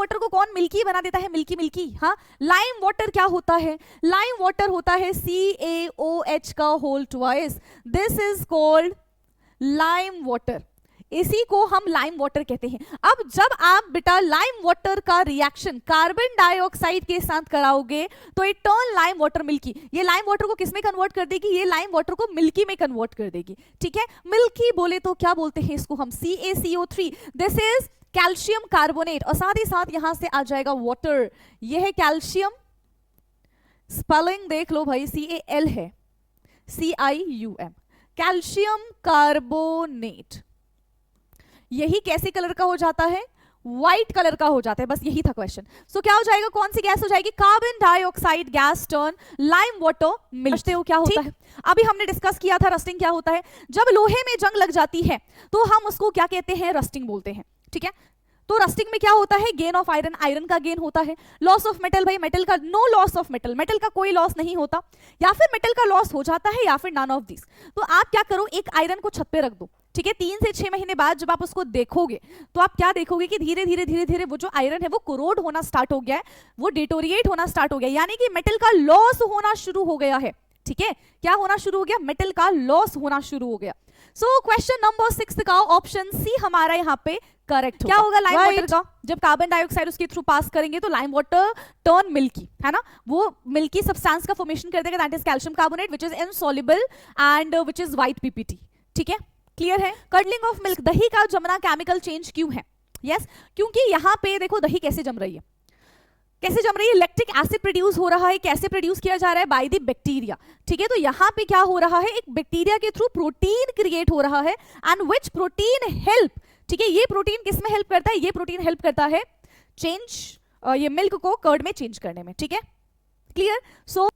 Water को कौन milky बना देता है? मिल्की मिल्की, हाँ। लाइम वाटर क्या होता है? लाइम वाटर होता है CaOH का whole twice, this is called lime water. इसी को हम लाइम वाटर कहते हैं। अब जब आप बेटा लाइम वाटर का रिएक्शन कार्बन डाइऑक्साइड के साथ कराओगे तो it turn lime water milky. ये लाइम वाटर को किस में कन्वर्ट कर देगी? ये लाइम वाटर को मिल्की में कन्वर्ट कर देगी, ठीक है। मिल्की बोले तो क्या बोलते हैं इसको हम? CaCO3, this is calcium carbonate, और साथ ही साथ यहां से आ जाएगा वाटर। यह है कैल्शियम, स्पेलिंग देख लो भाई, CaL है, CiUM, कैल्शियम कार्बोनेट। यही कैसे कलर का हो जाता है? व्हाइट कलर का हो जाता है, बस यही था क्वेश्चन। सो क्या हो जाएगा? कौन सी गैस हो जाएगी? Carbon dioxide gas turn lime water milky. क्या होता है? अभी हमने डिस्कस किया था रस्टिंग क्या होता है। जब लोहे में जंग लग जाती है तो हम उसको क्या कहते हैं? रस्टिंग बोलते हैं, ठीक है। तो रस्टिंग में क्या होता है? गेन ऑफ आयरन, आयरन का गेन होता है। लॉस ऑफ मेटल, भाई मेटल का no loss of metal, metal का कोई लॉस नहीं होता, या फिर मेटल का लॉस हो जाता है या फिर नन ऑफ दिस। तो आप क्या करो, एक आयरन को छत पे रख दो, ठीक है। 3 से 6 महीने बाद जब आप उसको देखोगे तो आप क्या देखोगे कि धीरे धीरे धीरे धीरे वो जो आयरन है वो कोरोड होना स्टार्ट हो गया है, वो डिटोरिएट होना स्टार्ट हो गया, यानी कि मेटल का लॉस होना शुरू हो गया है, ठीक है। क्या होना शुरू हो गया? मेटल का लॉस होना शुरू हो गया। सो क्वेश्चन नंबर 6 का ऑप्शन सी हमारा यहाँ पे करेक्ट क्या होगा? लाइम वाटर का जब कार्बन डाइऑक्साइड उसके थ्रू पास करेंगे तो लाइम वाटर टर्न मिल्की, है ना, वो मिल्की सब्सटेंस का फॉर्मेशन कर देगा, that is calcium carbonate which is insoluble and which is white PPT, ठीक है। क्लियर है? कर्डलिंग ऑफ मिल्क, दही का जमना केमिकल चेंज क्यों है? यस, क्योंकि यहाँ पे देखो दही कैसे जम रही है, कैसे जम रही है? लैक्टिक एसिड प्रोड्यूस हो रहा है। कैसे प्रोड्यूस किया जा रहा है? बाय द बैक्टीरिया, ठीक है। तो यहाँ पे क्या हो रहा है? एक बैक्टीरिया के थ्रू प्रोटीन क्रिएट हो रहा है, एंड विच प्रोटीन हेल्प, ठीक है। ये प्रोटीन किस में हेल्प करता है? ये प्रोटीन हेल्प करता है चेंज, ये मिल्क को कर्ड में चेंज करने में, ठीक है। Clear? So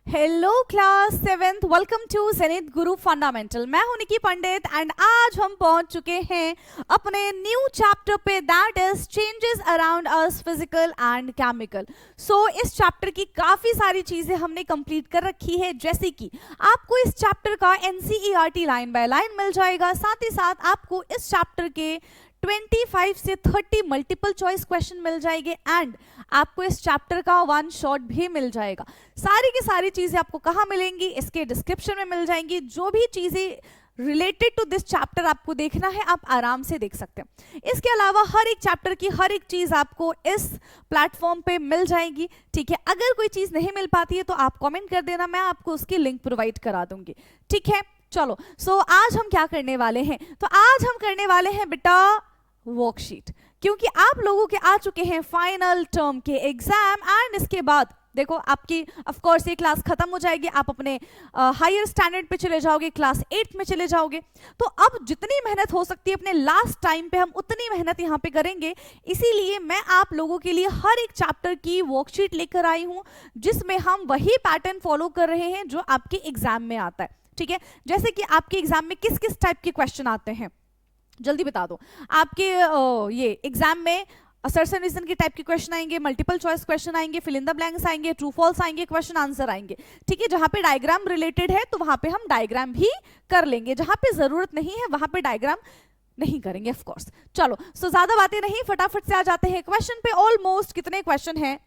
hello class 7th, welcome to Zenith Guru fundamental. मैं हूं निकी पंडित एंड आज हम पहुंच चुके हैं अपने न्यू चैप्टर पे, that is changes around us physical and chemical. So इस चैप्टर की काफी सारी चीजें हमने कंप्लीट कर रखी है, जैसे कि आपको इस चैप्टर का NCERT लाइन बाय लाइन मिल जाएगा, साथ ही साथ आपको इस चैप्टर के 25 से 30 मल्टीपल चॉइस क्वेश्चन मिल जाएंगे, एंड आपको इस चैप्टर का 1 शॉट भी मिल जाएगा। सारी की सारी चीजें आपको कहाँ मिलेंगी? इसके डिस्क्रिप्शन में मिल जाएंगी। जो भी चीजें रिलेटेड टू दिस चैप्टर आपको देखना है आप आराम से देख सकते हैं। इसके अलावा हर एक चैप्टर की हर एक चीज आपको इस प्लेटफॉर्म पे मिल जाएगी, ठीक है। अगर कोई चीज नहीं मिल पाती है तो आप कमेंट कर देना, मैं आपको उसकी लिंक प्रोवाइड करा दूंगी, ठीक है। चलो, सो आज हम क्या करने वाले हैं? तो आज हम करने वाले हैं बेटा वर्कशीट, क्योंकि आप लोगों के आ चुके हैं फाइनल टर्म के एग्जाम, एंड इसके बाद देखो आपकी ऑफ कोर्स ये क्लास खत्म हो जाएगी, आप अपने हायर स्टैंडर्ड पे चले जाओगे, क्लास 8th में चले जाओगे। तो अब जितनी मेहनत हो सकती है अपने लास्ट टाइम पे हम उतनी मेहनत यहाँ पे करेंगे। इसीलिए मैं आप लोगों के लिए हर एक चैप्टर की वर्कशीट लेकर आई हूँ, जिसमें हम वही पैटर्न फॉलो कर रहे हैं जो आपके एग्जाम में आता है, ठीक है। जैसे कि आपके एग्जाम में किस किस टाइप के क्वेश्चन आते हैं जल्दी बता दो। आपके ये एग्जाम में असर्शन रीजन के टाइप के क्वेश्चन आएंगे, मल्टीपल चॉइस क्वेश्चन आएंगे, फिल इन द ब्लैंक्स आएंगे, ट्रू फॉल्स आएंगे, क्वेश्चन आंसर आएंगे, ठीक है। जहां पे डायग्राम रिलेटेड है तो वहां पे हम डायग्राम भी कर लेंगे, जहां पे जरूरत नहीं है वहां पे डायग्राम नहीं करेंगे ऑफ कोर्स। चलो, सो ज्यादा बातें नहीं, फटाफट से आ जाते हैं क्वेश्चन पे। ऑलमोस्ट कितने क्वेश्चन हैं?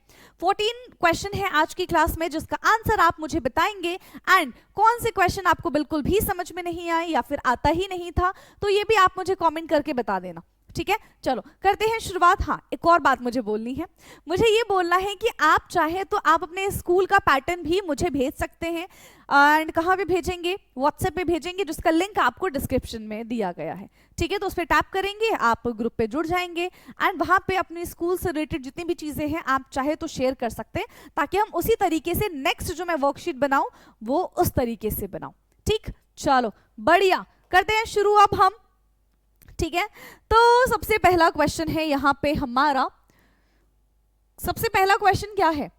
14 क्वेश्चन है आज की क्लास में, जिसका आंसर आप मुझे बताएंगे, एंड कौन से क्वेश्चन आपको बिल्कुल भी समझ में नहीं आए या फिर आता ही नहीं था तो ये भी आप मुझे कमेंट करके बता देना, ठीक है। चलो करते हैं शुरुआत। हाँ, एक और बात मुझे बोलनी है, मुझे ये बोलना है कि आप चाहे तो आप अपने स्कूल का पैटर्न भी मुझे भेज सकते हैं, एंड कहाँ पे भेजेंगे? व्हाट्सएप पे भेजेंगे, जिसका लिंक आपको डिस्क्रिप्शन में दिया गया है, ठीक है। तो उस पर टैप करेंगे, आप ग्रुप पे जुड़ जाएंगे, एंड वहां पे अपने स्कूल से रिलेटेड जितनी भी चीजें हैं आप चाहे तो शेयर कर सकते हैं, ताकि हम उसी तरीके से नेक्स्ट जो मैं वर्कशीट बनाऊं वो उस तरीके से बनाऊं, ठीक। चलो बढ़िया, करते हैं शुरू अब हम, ठीक है। तो सबसे पहला क्वेश्चन है यहाँ पे हमारा, सबसे पहला क्वेश्चन क्या है?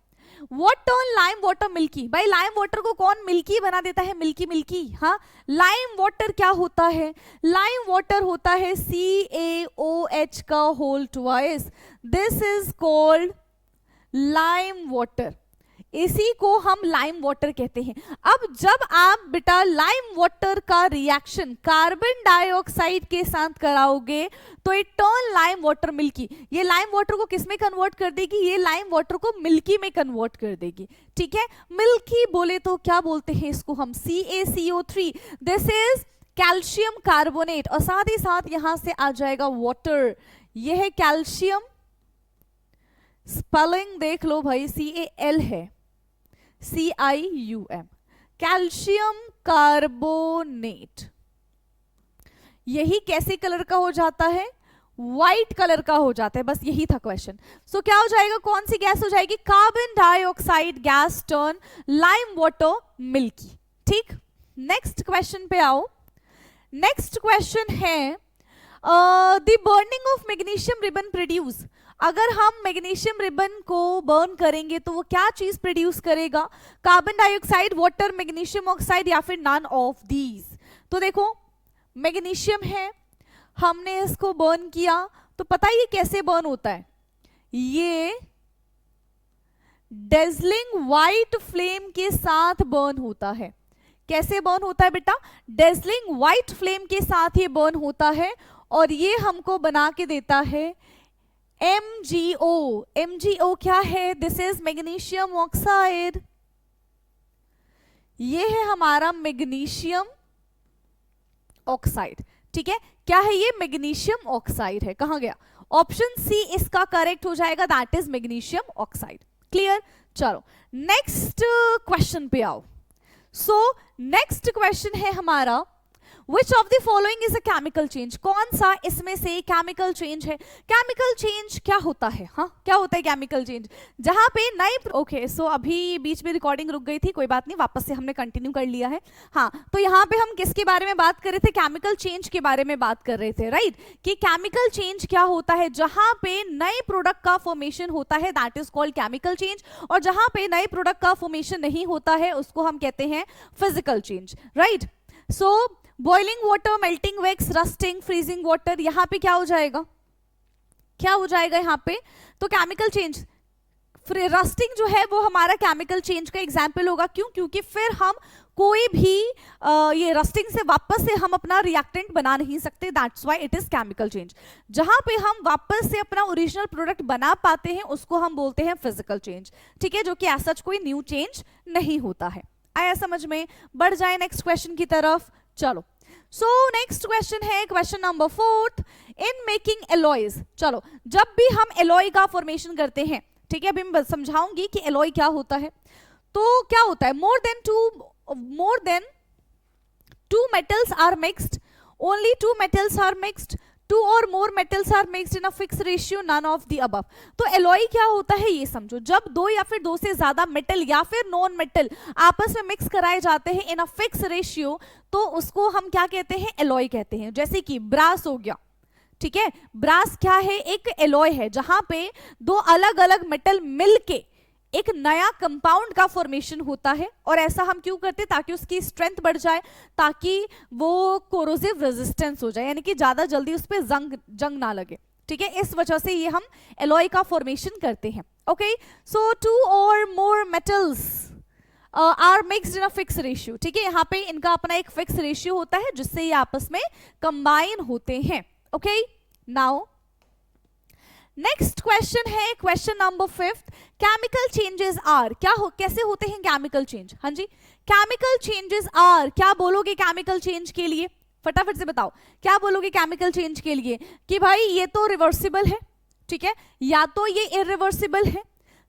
What turn lime water milky? भाई लाइम वाटर को कौन मिल्की बना देता है? मिल्की मिल्की, हाँ। लाइम वाटर क्या होता है? लाइम वाटर होता है CaOH का whole twice, this is called lime water. इसी को हम लाइम वाटर कहते हैं। अब जब आप बेटा लाइम वाटर का रिएक्शन कार्बन डाइऑक्साइड के साथ कराओगे तो it turn lime water milky. ये लाइम वाटर को किस में कन्वर्ट कर देगी? ये लाइम वाटर को मिल्की में कन्वर्ट कर देगी। ठीक है, मिल्की बोले तो क्या बोलते हैं इसको हम? CaCO3। This is calcium carbonate और साथ ही साथ यहां से आ जाएगा वाटर। यह है कैल्शियम, स्पेलिंग देख लो भाई, CaL है, CiUM, कैल्शियम कार्बोनेट। यही कैसे कलर का हो जाता है? व्हाइट कलर का हो जाता है। बस यही था क्वेश्चन। सो क्या हो जाएगा? कौन सी गैस हो जाएगी? Carbon dioxide gas turn lime water milky. ठीक, नेक्स्ट क्वेश्चन पे आओ। नेक्स्ट क्वेश्चन है the burning of magnesium ribbon produce. अगर हम मैग्नीशियम रिबन को बर्न करेंगे तो वो क्या चीज प्रोड्यूस करेगा? Carbon dioxide, water, magnesium oxide या फिर नन ऑफ दीज? तो देखो मैग्नीशियम है, हमने इसको बर्न किया तो पता है ये कैसे बर्न होता है? ये डेजलिंग व्हाइट फ्लेम के साथ बर्न होता है। कैसे बर्न होता है बेटा? डेजलिंग व्हाइट फ्लेम के साथ ये बर्न होता है और ये हमको बना के देता है MgO। MgO क्या है? This is magnesium oxide. ये है हमारा मैग्नीशियम ऑक्साइड। ठीक है, क्या है ये? मैग्नीशियम ऑक्साइड है। कहां गया? ऑप्शन सी इसका करेक्ट हो जाएगा, that is magnesium oxide. Clear? चलो नेक्स्ट क्वेश्चन पे आओ। सो नेक्स्ट क्वेश्चन है हमारा, Which of the following is a chemical change? कौन सा इसमें से केमिकल चेंज है? केमिकल चेंज क्या होता है? हाँ, क्या होता है केमिकल चेंज? जहां पे नई ओके सो अभी बीच में रिकॉर्डिंग रुक गई थी, कोई बात नहीं, वापस से हमने कंटिन्यू कर लिया है। हाँ, तो यहाँ पे हम किसके बारे में बात कर रहे थे? केमिकल चेंज के बारे में बात कर रहे थे, राइट? कि केमिकल चेंज क्या होता है? जहां पे नए प्रोडक्ट का फॉर्मेशन होता है that is called chemical change, और जहां पे नए प्रोडक्ट का फॉर्मेशन नहीं होता है उसको हम कहते हैं फिजिकल चेंज, राइट? सो boiling water, melting wax, rusting, freezing water, यहां पे क्या हो जाएगा? क्या हो जाएगा यहां पे? तो केमिकल चेंज, रस्टिंग जो है वो हमारा केमिकल चेंज का एग्जाम्पल होगा। क्यों? क्योंकि फिर हम कोई भी ये रस्टिंग से वापस से हम अपना रिएक्टेंट बना नहीं सकते, that's why it is chemical change. जहां पे हम वापस से अपना ओरिजिनल प्रोडक्ट बना पाते हैं उसको हम बोलते हैं फिजिकल चेंज। ठीक है, जो कि ऐसा कोई न्यू चेंज नहीं होता है। आया समझ में? बढ़ जाए नेक्स्ट क्वेश्चन की तरफ। चलो, सो नेक्स्ट क्वेश्चन है question number 4 in making alloys. चलो, जब भी हम एलॉय का फॉर्मेशन करते हैं, ठीक है, अभी मैं समझाऊंगी कि एलॉय क्या होता है। तो क्या होता है? More than two metals are mixed, only two metals are mixed, two और more metals are mixed in a fix ratio, none of the above. तो एलॉय क्या होता है ये समझो। जब दो या फिर दो से ज्यादा मेटल या फिर नॉन मेटल आपस में मिक्स कराए जाते हैं इन अ फिक्स रेशियो, तो उसको हम क्या कहते हैं? एलॉय कहते हैं। जैसे कि ब्रास हो गया, ठीक है, ब्रास क्या है? एक एलॉय है जहां पे दो अलग अलग मेटल मिलके एक नया कंपाउंड का फॉर्मेशन होता है। और ऐसा हम क्यों करते हैं? ताकि उसकी स्ट्रेंथ बढ़ जाए, ताकि वो कोरोसिव रेजिस्टेंस हो जाए, यानी कि ज्यादा जल्दी उस पर जंग ना लगे। ठीक है, इस वजह से ये हम एलॉय का फॉर्मेशन करते हैं। ओके, सो टू और more metals are mixed in a fix ratio. ठीक है, यहाँ पे इनका अपना एक फिक्स रेशियो होता है जिससे ये आपस में कंबाइन होते हैं। ओके, नाउ नेक्स्ट क्वेश्चन है question number 5 chemical changes are. कैसे होते हैं केमिकल चेंज? हाँ जी, केमिकल चेंजेस आर, क्या बोलोगे केमिकल चेंज के लिए? फटाफट से बताओ, क्या बोलोगे केमिकल चेंज के लिए? कि भाई ये तो रिवर्सिबल है, ठीक है, या तो ये इरिवर्सिबल है।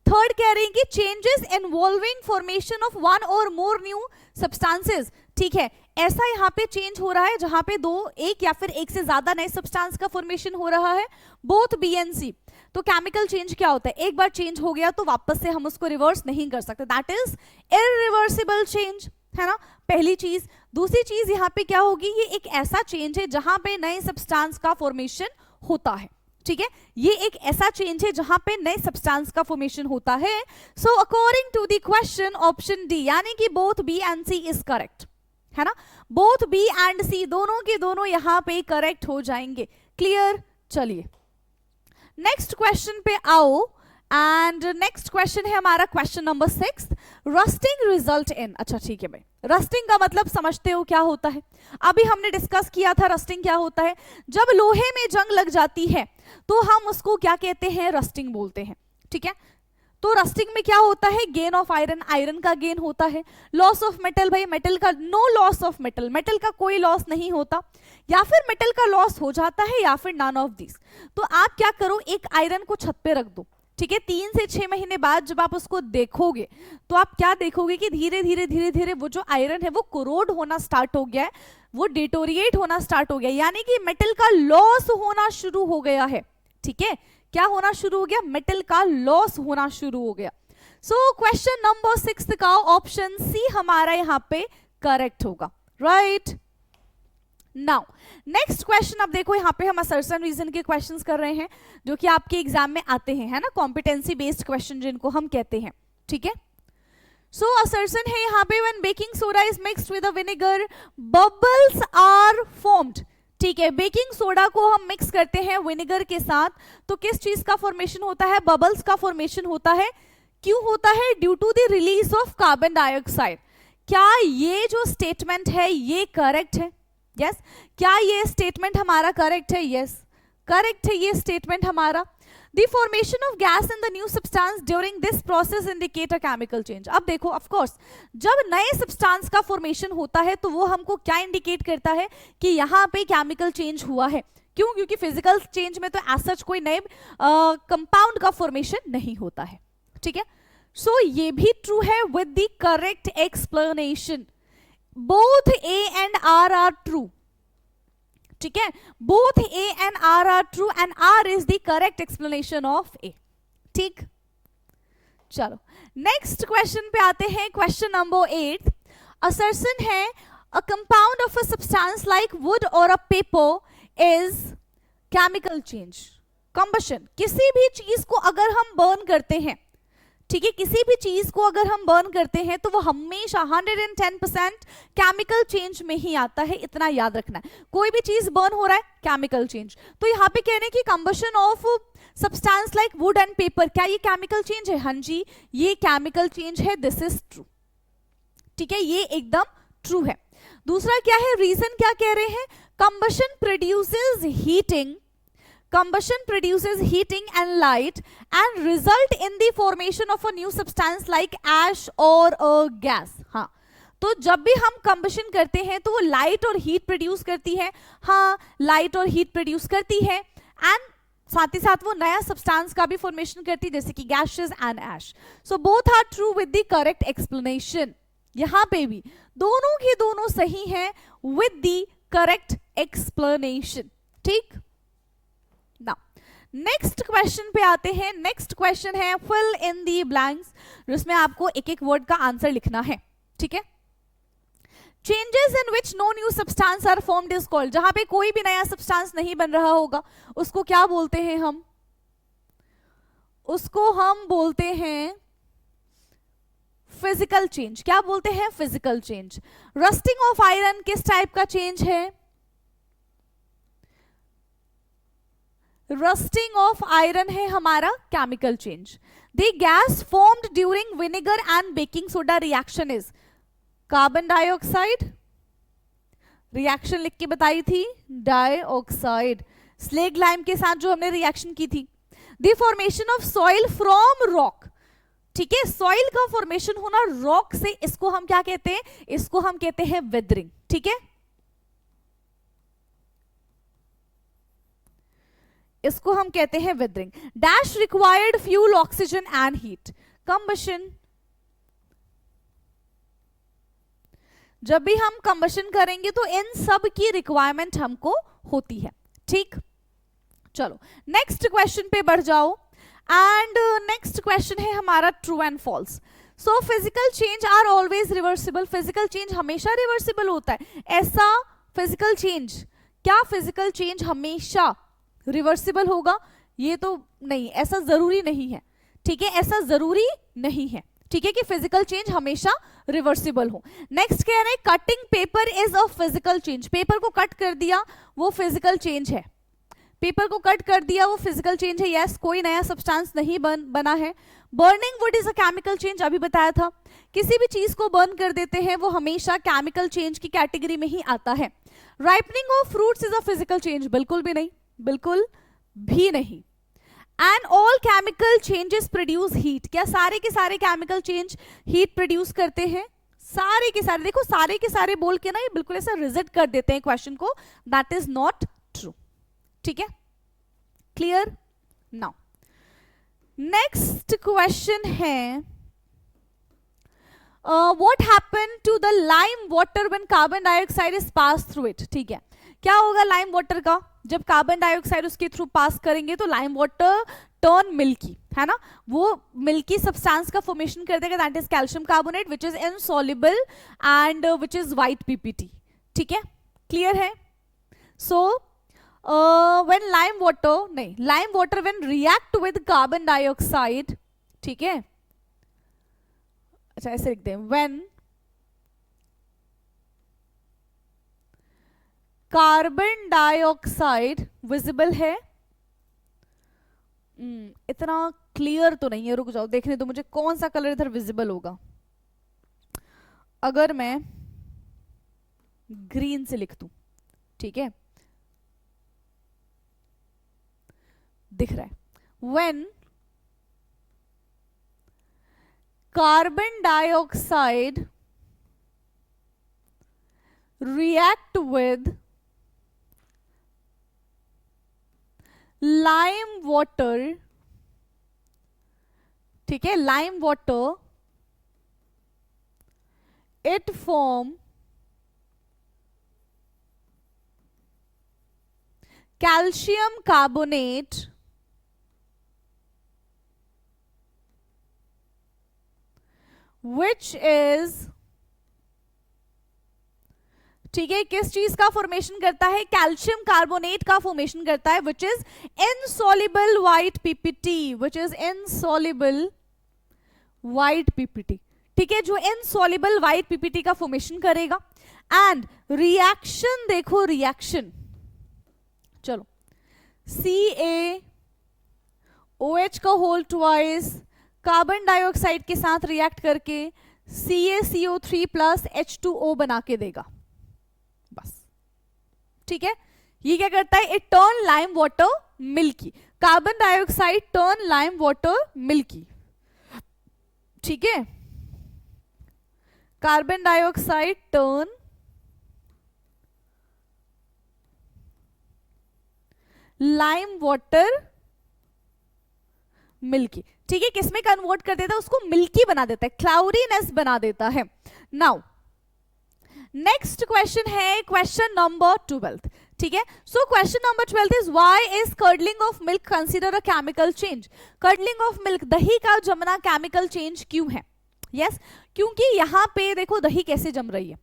थर्ड कह रहे हैं कि changes involving formation of one और मोर न्यू सब्सटेंसेस। ठीक है, ऐसा यहाँ पे चेंज हो रहा है जहां पे एक या फिर एक से ज्यादा नए सब्सटेंस का फॉर्मेशन हो रहा है, बोथ बी एंड सी। तो केमिकल चेंज क्या होता है? एक बार चेंज हो गया तो वापस से हम उसको रिवर्स नहीं कर सकते, दैट इज इरिवर्सिबल चेंज, है ना, पहली चीज। दूसरी चीज यहाँ पे क्या होगी? ये एक ऐसा चेंज है जहां पे नए सब्सटेंस का फॉर्मेशन होता है। ठीक है, ये एक ऐसा चेंज है जहां पे नए सब्सटेंस का फॉर्मेशन होता है। So according to the question option D, यानी कि both B and C is correct, है ना, बोथ बी एंड सी दोनों के दोनों यहां पे करेक्ट हो जाएंगे। क्लियर? चलिए नेक्स्ट क्वेश्चन पे आओ। एंड नेक्स्ट क्वेश्चन है हमारा question number 6, rusting result in. अच्छा ठीक है भाई, रस्टिंग का मतलब समझते हो क्या होता है? अभी हमने डिस्कस किया था रस्टिंग क्या होता है। जब लोहे में जंग लग जाती है तो हम उसको क्या कहते हैं? रस्टिंग बोलते हैं। ठीक है, तो रस्टिंग में क्या होता है? गेन ऑफ आयरन, आयरन का गेन होता है। लॉस ऑफ मेटल, भाई मेटल का no loss of metal, metal का कोई लॉस नहीं होता, या फिर मेटल का लॉस हो जाता है या फिर नन ऑफ दिस। तो आप क्या करो, एक आयरन को छत पे रख दो, ठीक है। 3 से 6 महीने बाद जब आप उसको देखोगे तो आप क्या देखोगे कि धीरे धीरे धीरे धीरे वो जो आयरन है वो कोरोड होना स्टार्ट हो गया है, वो डिटोरिएट होना स्टार्ट हो गया, यानी कि मेटल का लॉस होना शुरू हो गया है। ठीक है, क्या होना शुरू हो गया? मेटल का लॉस होना शुरू हो गया। सो क्वेश्चन नंबर 6 का ऑप्शन सी हमारा यहाँ पे करेक्ट होगा, राइट। नाउ नेक्स्ट क्वेश्चन, अब देखो यहाँ पे हम असर्शन रीजन के क्वेश्चंस कर रहे हैं जो कि आपके एग्जाम में आते हैं, है ना, कॉम्पिटेंसी बेस्ड क्वेश्चन जिनको हम कहते हैं। ठीक है, सो असर्शन है यहाँ पे, when baking soda is mixed with a vinegar bubbles are formed. ठीक है, बेकिंग सोडा को हम मिक्स करते हैं विनेगर के साथ तो किस चीज का फॉर्मेशन होता है? बबल्स का फॉर्मेशन होता है। क्यों होता है? Due to the release of carbon dioxide. क्या ये जो स्टेटमेंट है ये करेक्ट है? यस। क्या ये स्टेटमेंट हमारा करेक्ट है? यस, करेक्ट है ये स्टेटमेंट हमारा। The formation of gas in the new substance during this process indicate a chemical change। अब देखो, ऑफ कोर्स जब नए सब्सटेंस का फॉर्मेशन होता है तो वो हमको क्या इंडिकेट करता है कि यहाँ पे केमिकल चेंज हुआ है। क्यों? क्योंकि फिजिकल चेंज में तो एज सच कोई नए कंपाउंड का फॉर्मेशन नहीं होता है। ठीक है, सो ये भी ट्रू है with the correct explanation. Both A and R are true. ठीक है, both A and R are true and R is the correct explanation of A. ठीक, चलो नेक्स्ट क्वेश्चन पे आते हैं, क्वेश्चन नंबर 8। असर्शन है, a compound of a substance like wood or a paper is chemical change. Combustion, किसी भी चीज को अगर हम बर्न करते हैं, ठीक है, किसी भी चीज को अगर हम बर्न करते हैं तो वो हमेशा 110% केमिकल चेंज में ही आता है, इतना याद रखना है। कोई भी चीज बर्न हो रहा है, केमिकल चेंज। तो यहाँ पे कह रहे हैं कि combustion of substance like would and paper, क्या ये केमिकल चेंज है? हाँ जी, ये केमिकल चेंज है, दिस इज ट्रू। ठीक है, ये एकदम ट्रू है। दूसरा क्या है, रीजन क्या कह रहे हैं? Combustion produces heating, combustion produces heating and light and result in the formation of a new substance like ash or a gas। हाँ, तो जब भी हम combustion करते हैं तो वो light और heat produce करती है। हाँ, light और heat produce करती है and साथ ही साथ वो नया substance का भी formation करती है जैसे कि gases and ash। So both are true with the correct explanation। यहाँ पे भी दोनों के दोनों सही हैं with the correct explanation। ठीक, नाउ नेक्स्ट क्वेश्चन पे आते हैं। नेक्स्ट क्वेश्चन है फिल इन दी ब्लैंक्स, जिसमें आपको एक एक वर्ड का आंसर लिखना है। ठीक है, changes in which no new substance are formed is called. जहां पे कोई भी नया सब्सटेंस नहीं बन रहा होगा उसको क्या बोलते हैं हम? उसको हम बोलते हैं फिजिकल चेंज। क्या बोलते हैं? Physical change. Rusting of iron किस टाइप का चेंज है? रस्टिंग ऑफ आयरन है हमारा chemical change. The gas formed during vinegar and baking soda reaction is carbon dioxide. Reaction लिख के बताई थी, डाइऑक्साइड। स्लेग लाइम के साथ जो हमने रिएक्शन की थी। The formation of soil from rock. ठीक है, सॉइल का फॉर्मेशन होना रॉक से, इसको हम क्या कहते हैं? इसको हम कहते हैं वेदरिंग। ठीक है, इसको हम कहते हैं weathering. Dash required fuel, oxygen and heat. Combustion, जब भी हम कंबशन करेंगे तो इन सब की रिक्वायरमेंट हमको होती है। ठीक, चलो नेक्स्ट क्वेश्चन पे बढ़ जाओ एंड नेक्स्ट क्वेश्चन है हमारा true and false. So physical change are always reversible. Physical change हमेशा रिवर्सिबल होता है। ऐसा फिजिकल चेंज, क्या फिजिकल चेंज हमेशा रिवर्सिबल होगा? ये तो नहीं, ऐसा जरूरी नहीं है। ठीक है, ऐसा जरूरी नहीं है। ठीक है, कि फिजिकल चेंज हमेशा रिवर्सिबल हो। नेक्स्ट कह रहे हैं cutting paper is a physical change. Paper को कट कर दिया वो फिजिकल चेंज है। पेपर को कट कर दिया, वो फिजिकल चेंज है, यस, कोई नया सब्सटेंस नहीं बना है। Burning would is a chemical change, अभी बताया था। किसी भी चीज को बर्न कर देते हैं वो हमेशा केमिकल चेंज की कैटेगरी में ही आता है। Ripening of fruits is a physical change, बिल्कुल भी नहीं, बिल्कुल भी नहीं। And all chemical changes produce heat, क्या सारे के सारे केमिकल चेंज हीट प्रोड्यूस करते हैं? सारे के सारे, देखो सारे के सारे बोल के ना ये बिल्कुल ऐसा रिजेक्ट कर देते हैं क्वेश्चन को, दैट इज नॉट ट्रू। ठीक है, क्लियर? नाउ नेक्स्ट क्वेश्चन है what happen to the lime water when carbon dioxide is pass through it. ठीक है, क्या होगा लाइम वाटर का? जब कार्बन डाइऑक्साइड उसके थ्रू पास करेंगे तो लाइम वाटर टर्न मिल्की, है ना, वो मिल्की सब्सटेंस का फॉर्मेशन कर देगा, that is calcium carbonate which is insoluble and which is white PPT. ठीक है, क्लियर है? सो व्हेन लाइम वाटर, नहीं, lime water when react with carbon dioxide, ठीक है, अच्छा ऐसे लिख दें, व्हेन कार्बन डाइऑक्साइड विजिबल है, इतना क्लियर तो नहीं है, रुक जाओ देखने दो मुझे कौन सा कलर इधर विजिबल होगा। अगर मैं ग्रीन से लिख दूं, ठीक है, दिख रहा है, when carbon dioxide react with lime water, ठीक है, lime water, it form calcium carbonate which is, ठीक है, किस चीज का फॉर्मेशन करता है? कैल्शियम कार्बोनेट का फॉर्मेशन करता है, which is insoluble white PPT, which is insoluble white PPT. ठीक है, जो इनसॉल्युबल व्हाइट पीपीटी का फॉर्मेशन करेगा। एंड रिएक्शन देखो, रिएक्शन, चलो, CaOH का होल ट्वाइस कार्बन डाइऑक्साइड के साथ रिएक्ट करके CaCO3 प्लस H2O बना के देगा, बस। ठीक है, ये क्या करता है? It turn lime water milky, carbon dioxide turn lime water milky. ठीक है, carbon dioxide turn lime water milky. ठीक है, किसमें कन्वर्ट कर देता है? उसको मिल्की बना देता है, क्लाउडीनेस बना देता है। नाउ नेक्स्ट क्वेश्चन है क्वेश्चन नंबर 12। ठीक है, so question number 12 is why is curdling of milk consider a chemical change. Curdling of milk, दही का जमना केमिकल चेंज क्यों है? यस, क्योंकि यहां पे देखो दही कैसे जम रही है,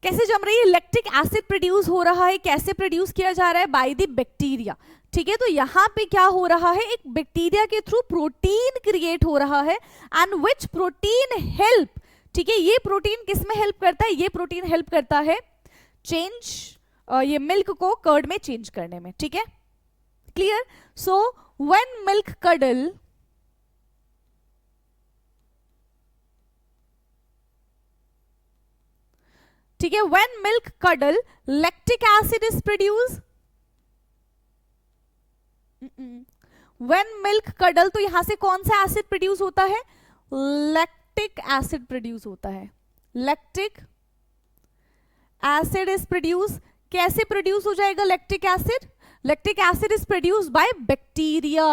कैसे जम रही है? लैक्टिक एसिड प्रोड्यूस हो रहा है, कैसे प्रोड्यूस किया जा रहा है? By the bacteria. ठीक है, तो यहां पे क्या हो रहा है? एक बैक्टीरिया के थ्रू प्रोटीन क्रिएट हो रहा है, एंड विच प्रोटीन हेल्प, ठीक है, ये प्रोटीन किसमें हेल्प करता है? ये प्रोटीन हेल्प करता है चेंज, ये मिल्क को कर्ड में चेंज करने में। ठीक है, clear? So when milk cuddle, ठीक है, when milk cuddle lactic acid is produce, when milk cuddle, तो यहां से कौन सा एसिड प्रोड्यूस होता है? लैक्टिक एसिड प्रोड्यूस होता है, लैक्टिक एसिड इज प्रोड्यूस। कैसे प्रोड्यूस हो जाएगा lactic acid? Lactic acid is produce by bacteria.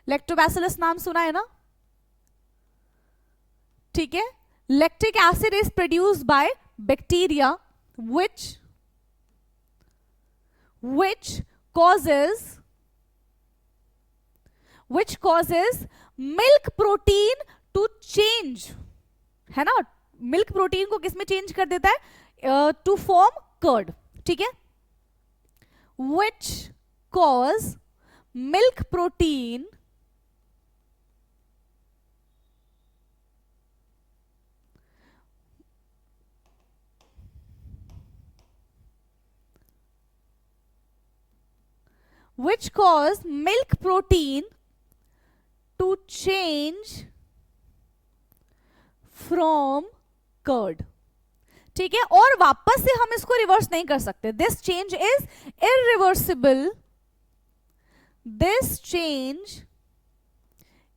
Lactobacillus नाम सुना है ना? ठीक है, lactic acid is produce by bacteria which causes milk protein to change, है ना? मिल्क प्रोटीन को किसमें चेंज कर देता है? To form curd. ठीक है, which cause milk protein which cause milk protein to change from curd. ठीक है, और वापस से हम इसको रिवर्स नहीं कर सकते. This change is irreversible. This change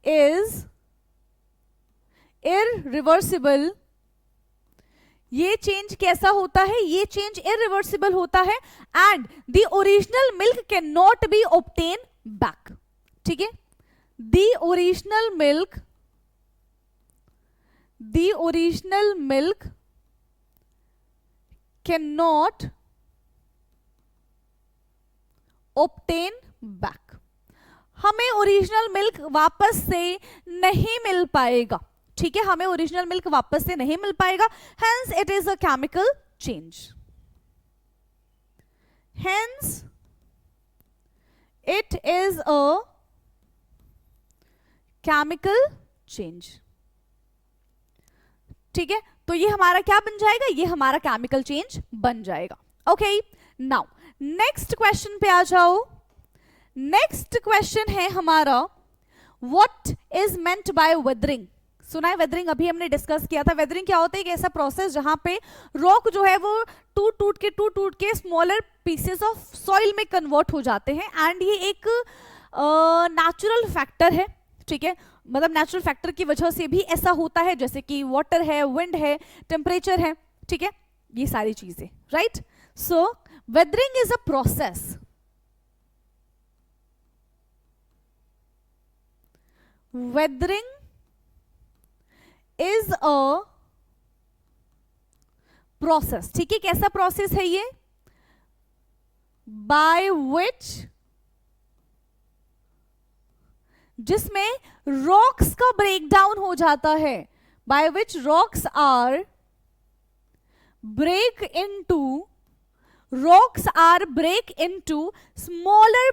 is irreversible. ये चेंज कैसा होता है? ये चेंज इरिवर्सिबल होता है and the original milk can not be obtain back. ठीक है, the original milk cannot obtain back. हमें ओरिजिनल मिल्क वापस से नहीं मिल पाएगा. ठीक है, हमें ओरिजिनल मिल्क वापस से नहीं मिल पाएगा. Hence it is a chemical change. Hence it is a chemical change. ठीक है, तो ये हमारा क्या बन जाएगा? ये हमारा केमिकल चेंज बन जाएगा. ओके, नाउ नेक्स्ट क्वेश्चन पे आ जाओ. नेक्स्ट क्वेश्चन है हमारा, what is meant by weathering. सुना है वेदरिंग? अभी हमने डिस्कस किया था. वेदरिंग क्या होता है? एक ऐसा प्रोसेस जहां पे रॉक जो है वो टूट टूट के स्मॉलर पीसेस ऑफ सॉइल में कन्वर्ट हो जाते हैं एंड ये एक नेचुरल फैक्टर है. ठीक है, मतलब नेचुरल फैक्टर की वजह से भी ऐसा होता है, जैसे कि वाटर है, विंड है, टेम्परेचर है. ठीक है, ये सारी चीजें. Right, so weathering is a process. Weathering is a process. ठीक है, कैसा प्रोसेस है ये? बाय विच, जिसमें रॉक्स का ब्रेकडाउन हो जाता है. By which rocks are break into smaller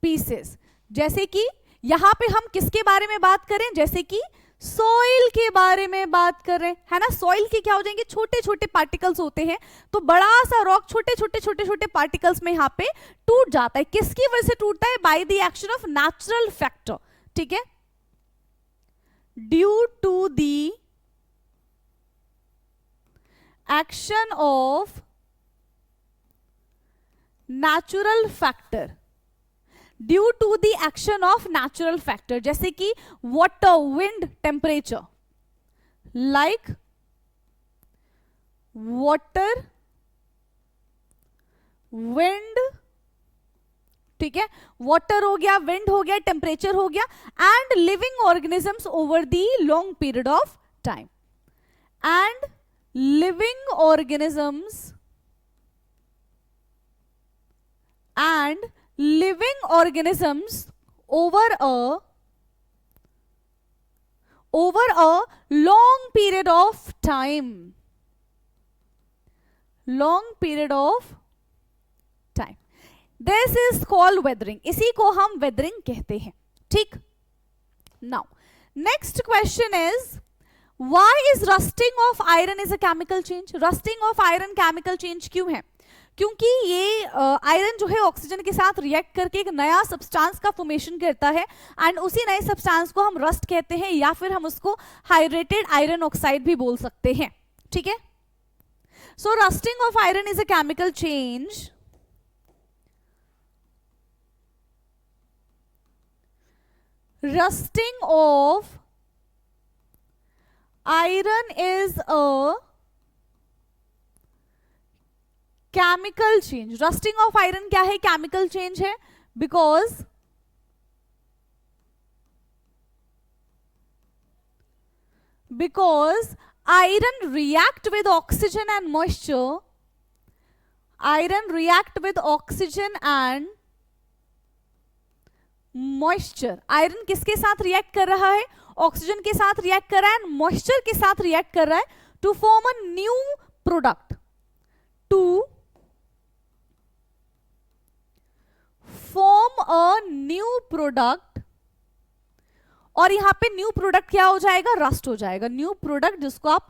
pieces. जैसे कि यहां पे हम किसके बारे में बात करें? जैसे कि सॉइल के बारे में बात कर रहे हैं, है ना. सॉइल के क्या हो जाएंगे? छोटे छोटे पार्टिकल्स होते हैं. तो बड़ा सा रॉक छोटे छोटे पार्टिकल्स में यहां पे टूट जाता है. किसकी वजह से टूटता है? By the action of natural factor. ठीक है, due to the action of natural factor. Due to the action of natural factor, जैसे कि water, wind, temperature. Like water, wind. ठीक है, वाटर हो गया, विंड हो गया, टेम्परेचर हो गया and living organisms over the long period of time. And living organisms over a long period of time. This is called weathering. इसी को हम weathering कहते हैं. ठीक. Now next question is, why is rusting of iron is a chemical change? Rusting of iron chemical change क्यों है? क्योंकि ये आयरन जो है ऑक्सीजन के साथ रिएक्ट करके एक नया सब्सटेंस का फॉर्मेशन करता है एंड उसी नए सब्सटेंस को हम रस्ट कहते हैं, या फिर हम उसको हाइड्रेटेड आयरन ऑक्साइड भी बोल सकते हैं. ठीक है, so rusting of iron is a chemical change. Rusting of iron is a chemical change. Rusting of iron क्या है? केमिकल चेंज है. Because iron react with oxygen and moisture. Iron react with oxygen and moisture. Iron किसके साथ react कर रहा है? Oxygen के साथ रिएक्ट कर रहा है, मॉइस्चर के साथ रिएक्ट कर रहा है to form a new product. To form a new product. और यहां पे न्यू प्रोडक्ट क्या हो जाएगा? रस्ट हो जाएगा. न्यू प्रोडक्ट जिसको आप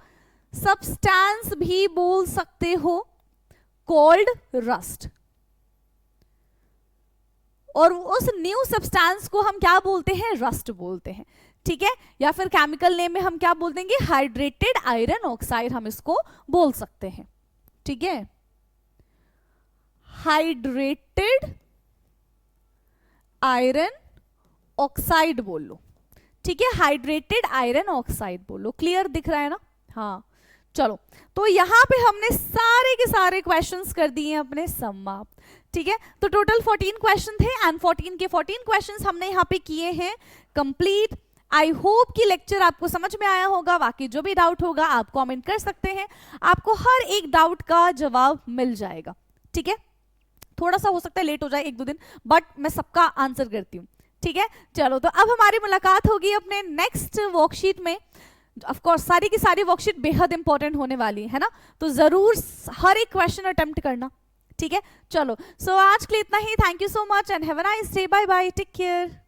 सब्सटेंस भी बोल सकते हो कॉल्ड रस्ट, और उस न्यू सब्सटेंस को हम क्या बोलते हैं, रस्ट बोलते हैं, ठीक है। या फिर केमिकल नेम में हम क्या बोल देंगे, हाइड्रेटेड आयरन ऑक्साइड हम इसको बोल सकते हैं, ठीक है। हाइड्रेटेड आयरन ऑक्साइड बोल लो, ठीक है, हाइड्रेटेड आयरन ऑक्साइड बोलो। क्लियर दिख रहा है ना? हाँ, चलो, तो यहां पे हमने सारे के सारे क्वेश्चंस कर दिए अपने समाप्त, ठीक है। तो टोटल 14 क्वेश्चन थे एंड 14 के 14 क्वेश्चंस हमने यहाँ पे किए हैं कंप्लीट। आई होप कि लेक्चर आपको समझ में आया होगा। बाकी जो भी डाउट होगा आप कमेंट कर सकते हैं, आपको हर एक डाउट का जवाब मिल जाएगा, ठीक है। थोड़ा सा हो सकता है लेट हो जाए 1-2 दिन, बट मैं सबका आंसर करती हूँ, ठीक है। चलो, तो अब हमारी मुलाकात होगी अपने नेक्स्ट वर्कशीट में। ऑफ कोर्स सारी की सारी वर्कशीट बेहद इंपॉर्टेंट होने वाली है ना, तो जरूर हर एक क्वेश्चन अटेम्प्ट करना, ठीक है। चलो, सो आज के लिए इतना ही। Thank you so much and have a nice day. Bye bye, take care.